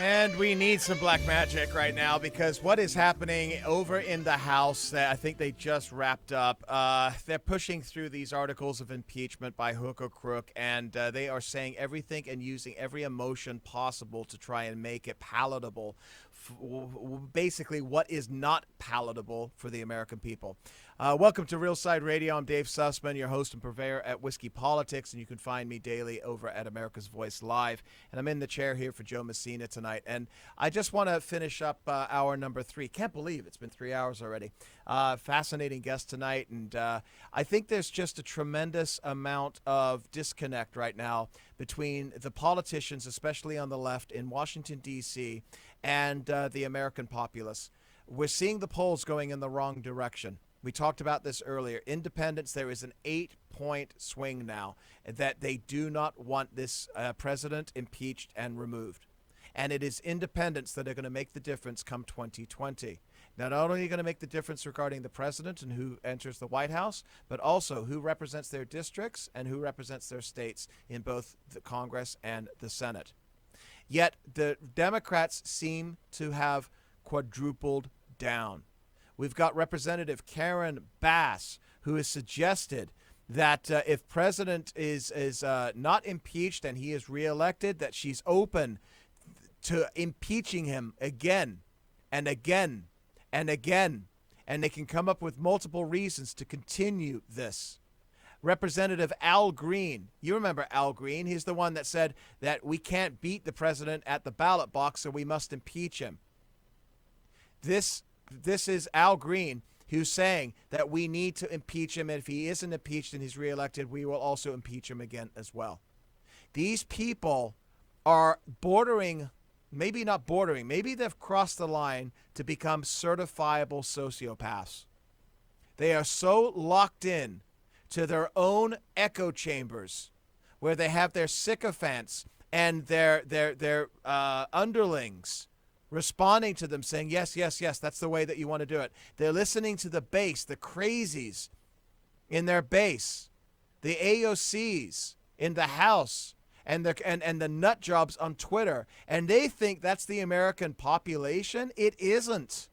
And we need some black magic right now because what is happening over in the House that I think they just wrapped up, they're pushing through these articles of impeachment by hook or crook, and they are saying everything and using every emotion possible to try and make it palatable. Basically, what is not palatable for the American people. Welcome to Real Side Radio. I'm Dave Sussman, your host and purveyor at Whiskey Politics, and you can find me daily over at America's Voice Live. And I'm in the chair here for Joe Messina tonight. And I just want to finish up hour number 3. Can't believe it's been 3 hours already. Fascinating guest tonight. And I think there's just a tremendous amount of disconnect right now between the politicians, especially on the left in Washington, D.C., and the American populace. We're seeing the polls going in the wrong direction. We talked about this earlier. Independents, there is an 8-point swing now that they do not want this president impeached and removed. And it is independents that are going to make the difference come 2020. Not only are you going to make the difference regarding the president and who enters the White House, but also who represents their districts and who represents their states in both the Congress and the Senate. Yet the Democrats seem to have quadrupled down. We've got Representative Karen Bass, who has suggested that if President is not impeached and he is reelected, that she's open to impeaching him again and again and again. And they can come up with multiple reasons to continue this. Representative Al Green, you remember Al Green? He's the one that said that we can't beat the president at the ballot box, so we must impeach him. This is Al Green who's saying that we need to impeach him. And if he isn't impeached and he's reelected, we will also impeach him again as well. These people are bordering, maybe not bordering, maybe they've crossed the line to become certifiable sociopaths. They are so locked in to their own echo chambers where they have their sycophants and their underlings responding to them, saying, yes, yes, yes, that's the way that you want to do it. They're listening to the base, the crazies in their base, the AOCs in the House, and the nut jobs on Twitter, and they think that's the American population. It isn't.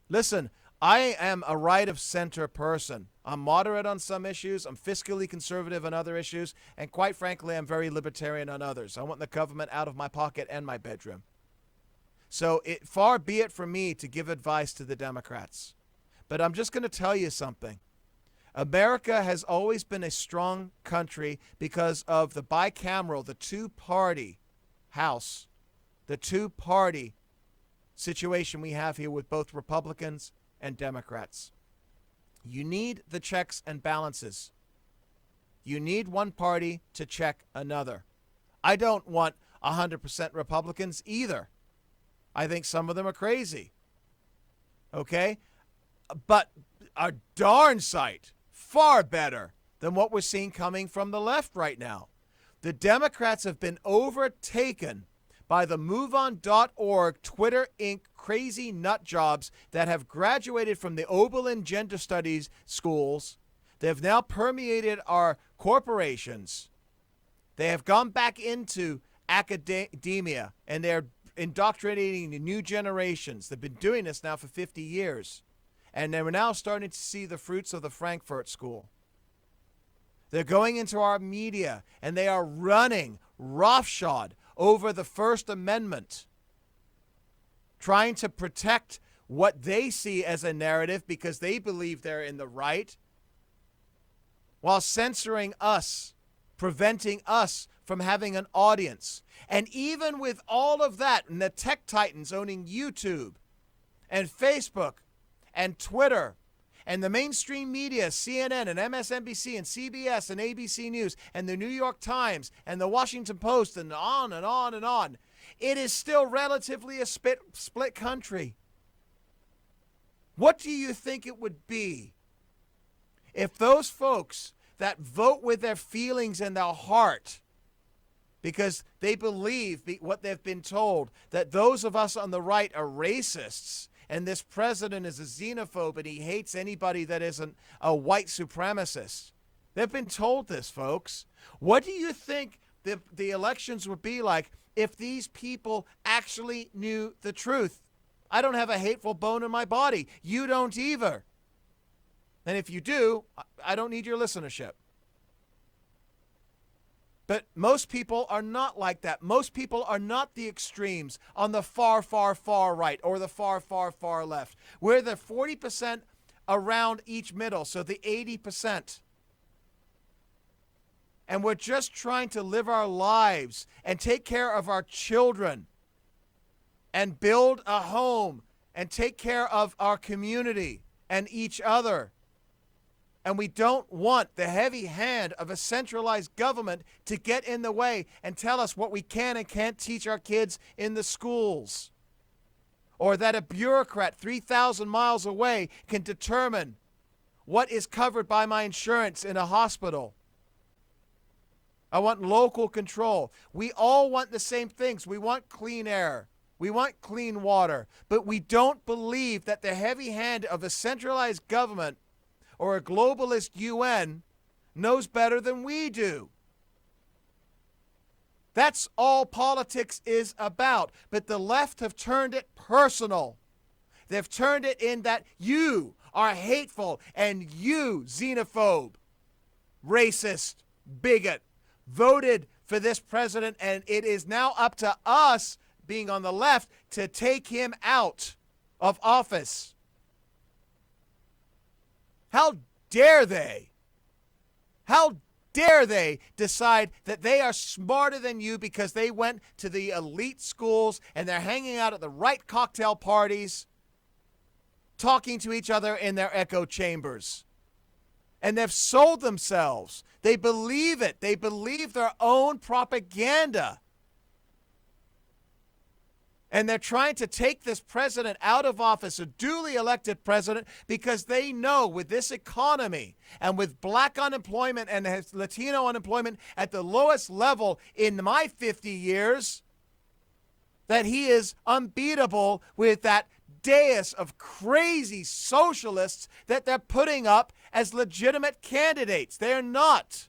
Listen, I am a right-of-center person. I'm moderate on some issues. I'm fiscally conservative on other issues. And quite frankly, I'm very libertarian on others. I want the government out of my pocket and my bedroom. So far be it from me to give advice to the Democrats. But I'm just going to tell you something. America has always been a strong country because of the bicameral, the two-party House, the two-party situation we have here with both Republicans and Democrats. You need the checks and balances. You need one party to check another. I don't want 100% Republicans either. I think some of them are crazy. Okay? But a darn sight far better than what we're seeing coming from the left right now. The Democrats have been overtaken by the MoveOn.org, Twitter Inc. crazy nut jobs that have graduated from the Oberlin Gender Studies schools. They have now permeated our corporations. They have gone back into academia, and they're indoctrinating the new generations. They've been doing this now for 50 years. And they were now starting to see the fruits of the Frankfurt School. They're going into our media, and they are running roughshod over the First Amendment, trying to protect what they see as a narrative because they believe they're in the right, while censoring us, preventing us from having an audience. And even with all of that, and the tech titans owning YouTube and Facebook and Twitter and the mainstream media, CNN and MSNBC and CBS and ABC News and the New York Times and the Washington Post and on and on and on, it is still relatively a split country. What do you think it would be if those folks that vote with their feelings and their heart because they believe what they've been told, that those of us on the right are racists and this president is a xenophobe and he hates anybody that isn't a white supremacist? They've been told this, folks. What do you think the elections would be like if these people actually knew the truth. I don't have a hateful bone in my body. You don't either. And if you do, I don't need your listenership. But most people are not like that. Most people are not the extremes on the far, far, far right or the far, far, far left. We're the 40% around each middle, so the 80%. And we're just trying to live our lives and take care of our children and build a home and take care of our community and each other. And we don't want the heavy hand of a centralized government to get in the way and tell us what we can and can't teach our kids in the schools. Or that a bureaucrat 3,000 miles away can determine what is covered by my insurance in a hospital. I want local control. We all want the same things. We want clean air. We want clean water. But we don't believe that the heavy hand of a centralized government or a globalist UN knows better than we do. That's all politics is about. But the left have turned it personal. They've turned it in that you are hateful and you, xenophobe, racist, bigot, voted for this president, and it is now up to us, being on the left, to take him out of office. How dare they? How dare they decide that they are smarter than you because they went to the elite schools and they're hanging out at the right cocktail parties, talking to each other in their echo chambers. And they've sold themselves. They believe it. They believe their own propaganda. And they're trying to take this president out of office, a duly elected president, because they know with this economy and with black unemployment and Latino unemployment at the lowest level in my 50 years, that he is unbeatable with that dais of crazy socialists that they're putting up as legitimate candidates. They're not.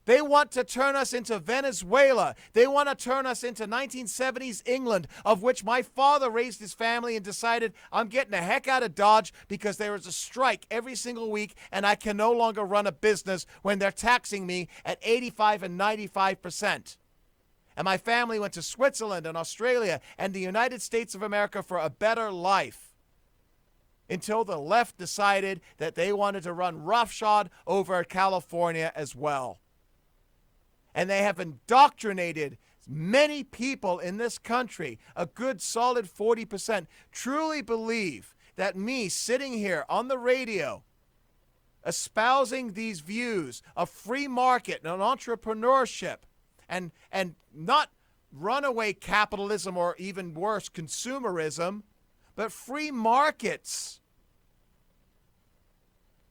They want to turn us into Venezuela. They want to turn us into 1970s England, of which my father raised his family and decided, I'm getting the heck out of Dodge because there is a strike every single week and I can no longer run a business when they're taxing me at 85 and 95%. And my family went to Switzerland and Australia and the United States of America for a better life, until the left decided that they wanted to run roughshod over California as well. And they have indoctrinated many people in this country, a good solid 40%, truly believe that me sitting here on the radio espousing these views of free market and entrepreneurship and not runaway capitalism or even worse, consumerism, but free markets,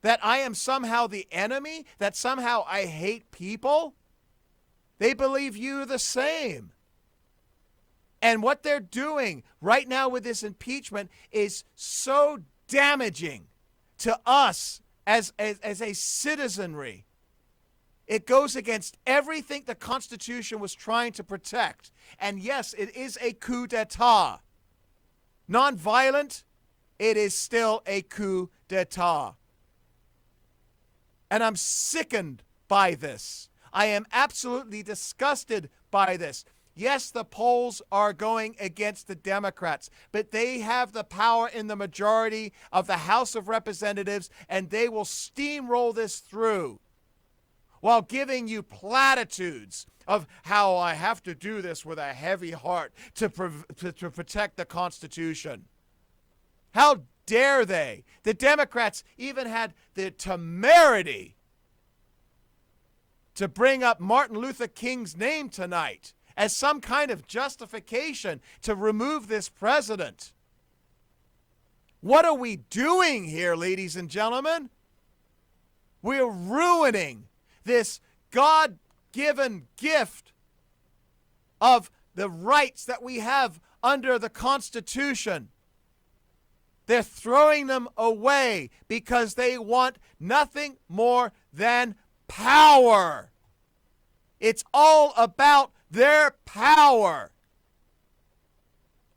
that I am somehow the enemy, that somehow I hate people. They believe you the same. And what they're doing right now with this impeachment is so damaging to us as a citizenry. It goes against everything the Constitution was trying to protect. And yes, it is a coup d'etat. Non-violent, it is still a coup d'etat. And I'm sickened by this. I am absolutely disgusted by this. Yes, the polls are going against the Democrats, but they have the power in the majority of the House of Representatives, and they will steamroll this through while giving you platitudes of how I have to do this with a heavy heart to protect the Constitution. How dare they? The Democrats even had the temerity to bring up Martin Luther King's name tonight as some kind of justification to remove this president. What are we doing here, ladies and gentlemen? We're ruining this God-given gift of the rights that we have under the Constitution. They're throwing them away because they want nothing more than power. It's all about their power.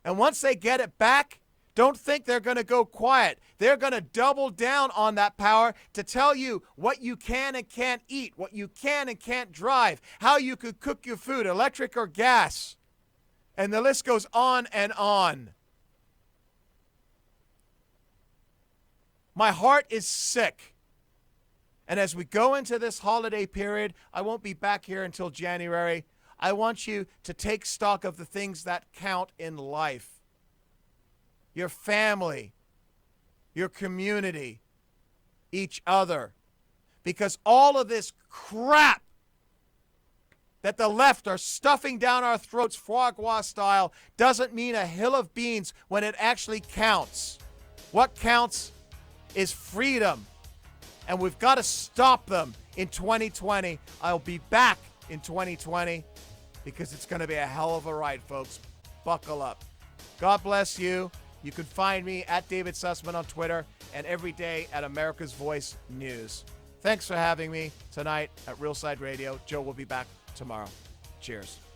And once they get it back, don't think they're going to go quiet. They're going to double down on that power to tell you what you can and can't eat, what you can and can't drive, how you could cook your food, electric or gas. And the list goes on and on. My heart is sick. And as we go into this holiday period, I won't be back here until January. I want you to take stock of the things that count in life. Your family, your community, each other. Because all of this crap that the left are stuffing down our throats foie gras style doesn't mean a hill of beans when it actually counts. What counts is freedom. And we've got to stop them in 2020. I'll be back in 2020 because it's going to be a hell of a ride, folks. Buckle up. God bless you. You can find me at David Sussman on Twitter and every day at America's Voice News. Thanks for having me tonight at Real Side Radio. Joe will be back tomorrow. Cheers.